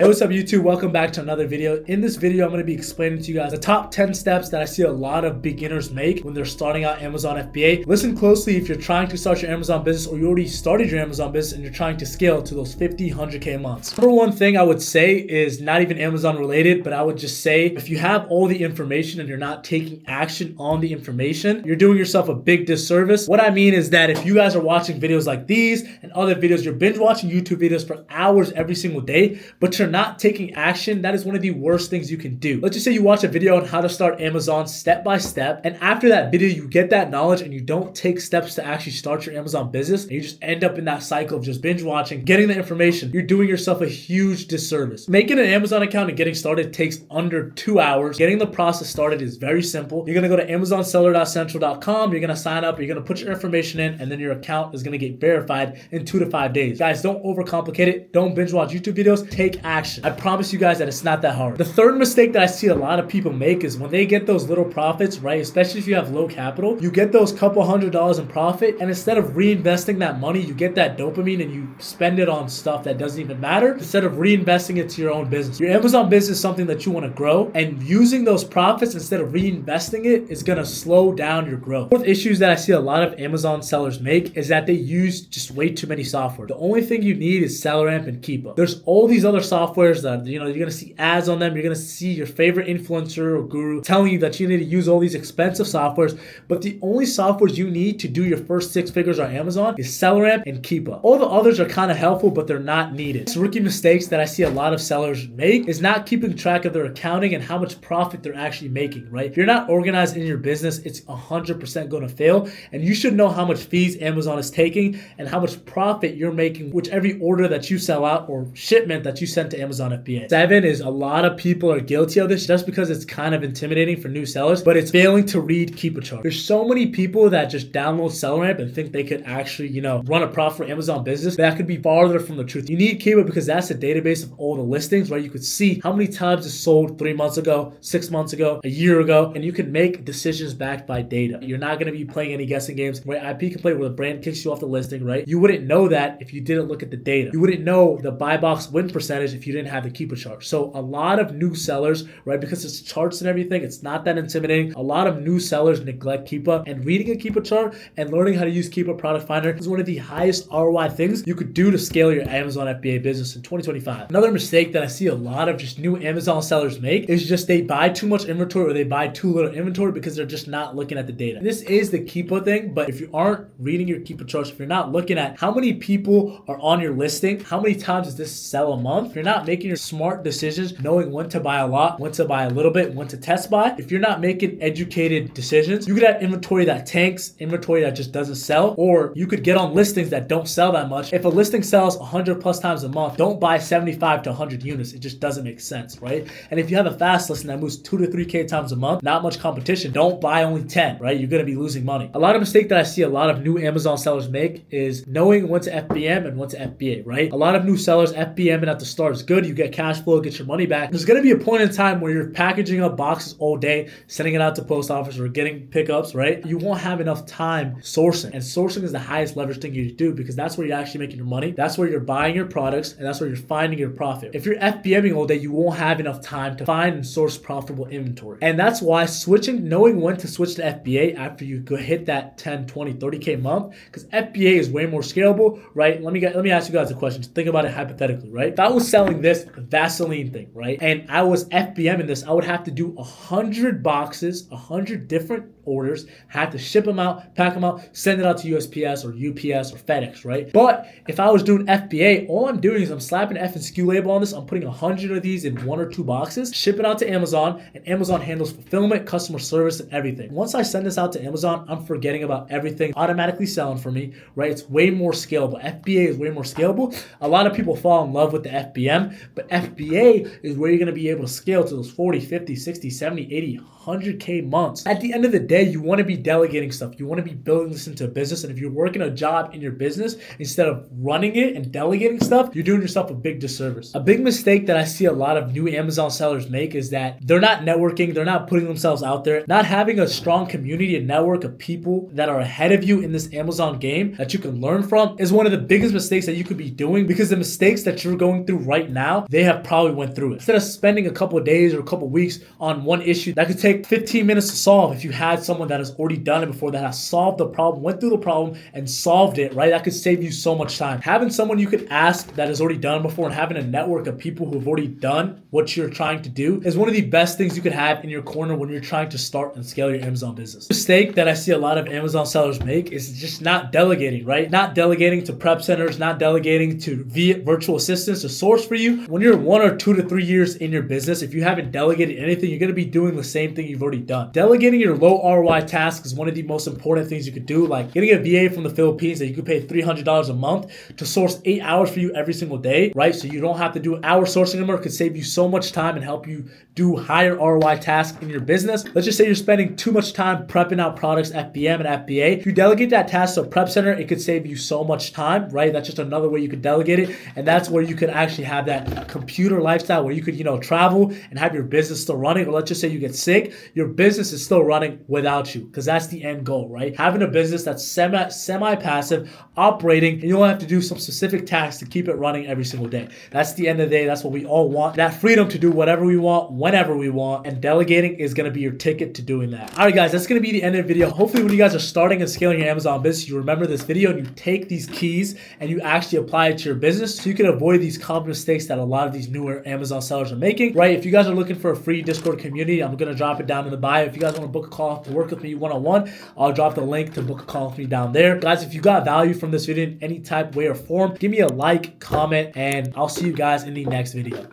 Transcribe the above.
Hey, what's up YouTube? Welcome back to another video. In this video, I'm going to be explaining to you guys the top 10 steps that I see a lot of beginners make when they're starting out Amazon FBA. Listen closely if you're trying to start your Amazon business or you already started your Amazon business and you're trying to scale to those 50, 100K months. Number one thing I would say is not even Amazon related, but I would just say if you have all the information and you're not taking action on the information, you're doing yourself a big disservice. What I mean is that if you guys are watching videos like these and other videos, you're binge watching YouTube videos for hours every single day, but you're not taking action, that is one of the worst things you can do. Let's just say you watch a video on how to start Amazon step by step, and after that video, you get that knowledge and you don't take steps to actually start your Amazon business, and you just end up in that cycle of just binge watching, getting the information. You're doing yourself a huge disservice. Making an Amazon account and getting started takes under 2 hours. Getting the process started is very simple. You're gonna go to amazonseller.central.com, you're gonna sign up, you're gonna put your information in, and then your account is gonna get verified in 2 to 5 days. Guys, don't overcomplicate it. Don't binge watch YouTube videos. Take action. I promise you guys that it's not that hard. The third mistake that I see a lot of people make is when they get those little profits, right? Especially if you have low capital, you get those couple $100s in profit, and instead of reinvesting that money, you get that dopamine and you spend it on stuff that doesn't even matter instead of reinvesting it to your own business. Your Amazon business is something that you want to grow, and using those profits instead of reinvesting it is going to slow down your growth. Fourth issues that I see a lot of Amazon sellers make is that they use just way too many software. The only thing you need is SellerAmp and Keepa. There's all these other softwares that you're gonna see ads on them. You're gonna see your favorite influencer or guru telling you that you need to use all these expensive softwares, but the only softwares you need to do your first 6 figures on Amazon is SellerAmp and Keepa. All the others are kind of helpful, but they're not needed. This rookie mistakes that I see a lot of sellers make is not keeping track of their accounting and how much profit they're actually making, right? If you're not organized in your business, it's 100% gonna fail, and you should know how much fees Amazon is taking and how much profit you're making with every order that you sell out or shipment that you send to Amazon FBA. 7 is a lot of people are guilty of this just because it's kind of intimidating for new sellers, but it's failing to read Keepa chart. There's so many people that just download SellerAmp and think they could actually, run a profitable Amazon business. That could be farther from the truth. You need Keepa because that's a database of all the listings, right? You could see how many times it's sold 3 months ago, 6 months ago, a year ago, and you can make decisions backed by data. You're not going to be playing any guessing games, right? IP complaint where the brand kicks you off the listing, right? You wouldn't know that if you didn't look at the data. You wouldn't know the buy box win percentage if you didn't have the Keepa chart. So a lot of new sellers, right, because it's charts and everything, it's not that intimidating. A lot of new sellers neglect Keepa, and reading a Keepa chart and learning how to use Keepa Product Finder is one of the highest ROI things you could do to scale your Amazon FBA business in 2025. Another mistake that I see a lot of just new Amazon sellers make is just they buy too much inventory or they buy too little inventory because they're just not looking at the data. This is the Keepa thing, but if you aren't reading your Keepa charts, if you're not looking at how many people are on your listing, how many times does this sell a month, if you're not making your smart decisions, knowing when to buy a lot, when to buy a little bit, when to test buy, if you're not making educated decisions, you could have inventory that tanks, inventory that just doesn't sell, or you could get on listings that don't sell that much. If a listing sells 100 plus times a month, don't buy 75 to 100 units. It just doesn't make sense, right? And if you have a fast listing that moves 2 to 3K times a month, not much competition, don't buy only 10, right? You're gonna be losing money. A lot of mistake that I see a lot of new Amazon sellers make is knowing when to FBM and when to FBA, right? A lot of new sellers FBM and at the start is good. You get cash flow, get your money back. There's gonna be a point in time where you're packaging up boxes all day, sending it out to post office or getting pickups, right? You won't have enough time sourcing, and sourcing is the highest leverage thing you do because that's where you're actually making your money. That's where you're buying your products, and that's where you're finding your profit. If you're FBMing all day, you won't have enough time to find and source profitable inventory. And that's why knowing when to switch to FBA after you go hit that 10, 20, 30K month, because FBA is way more scalable, right? Let me ask you guys a question. Just think about it hypothetically, right? If I was selling this Vaseline thing, right, and I was FBMing this, I would have to do 100 boxes, 100 different orders, have to ship them out, pack them out, send it out to USPS or UPS or FedEx, right? But if I was doing FBA, all I'm doing is I'm slapping an F and SKU label on this. I'm putting 100 of these in 1 or 2 boxes, ship it out to Amazon, and Amazon handles fulfillment, customer service, and everything. Once I send this out to Amazon, I'm forgetting about everything automatically selling for me, right? It's way more scalable. FBA is way more scalable. A lot of people fall in love with the FBM, but FBA is where you're going to be able to scale to those 40, 50, 60, 70, 80, 100K months. At the end of the day, FBA, you want to be delegating stuff. You want to be building this into a business. And if you're working a job in your business instead of running it and delegating stuff, you're doing yourself a big disservice. A big mistake that I see a lot of new Amazon sellers make is that they're not networking, they're not putting themselves out there, not having a strong community and network of people that are ahead of you in this Amazon game that you can learn from is one of the biggest mistakes that you could be doing, because the mistakes that you're going through right now, they have probably went through it. Instead of spending a couple of days or a couple of weeks on one issue that could take 15 minutes to solve, if you had someone that has already done it before, that has solved the problem, went through the problem and solved it, right? That could save you so much time. Having someone you could ask that has already done before and having a network of people who have already done what you're trying to do is one of the best things you could have in your corner when you're trying to start and scale your Amazon business. The mistake that I see a lot of Amazon sellers make is just not delegating, right? Not delegating to prep centers, not delegating to virtual assistants to source for you. When you're 1 or 2 to 3 years in your business, if you haven't delegated anything, you're going to be doing the same thing you've already done. Delegating your low ROI tasks is one of the most important ththings you could do, like getting a VA from the Philippines that you could pay $300 a month to source 8 hours for you every single day, right? So you don't have to do hour sourcing anymore. It could save you so much time and help you do higher ROI tasks in your business. Let's just say you're spending too much time prepping out products, FBM and FBA. If you delegate that task to a prep center, it could save you so much time, right? That's just another way you could delegate it. And that's where you could actually have that computer lifestyle where you could, travel and have your business still running. Or let's just say you get sick, your business is still running without you, because that's the end goal, right? Having a business that's semi-passive, operating, and you don't have to do some specific tasks to keep it running every single day. That's the end of the day. That's what we all want. That freedom to do whatever we want, whenever we want, and delegating is going to be your ticket to doing that. All right, guys, that's going to be the end of the video. Hopefully when you guys are starting and scaling your Amazon business, you remember this video and you take these keys and you actually apply it to your business so you can avoid these common mistakes that a lot of these newer Amazon sellers are making, right? If you guys are looking for a free Discord community, I'm going to drop it down in the bio. If you guys want to book a call to work with me one-on-one, I'll drop the link to book a call with me down there. Guys, if you got value from this video in any type, way, or form, give me a like, comment, and I'll see you guys in the next video.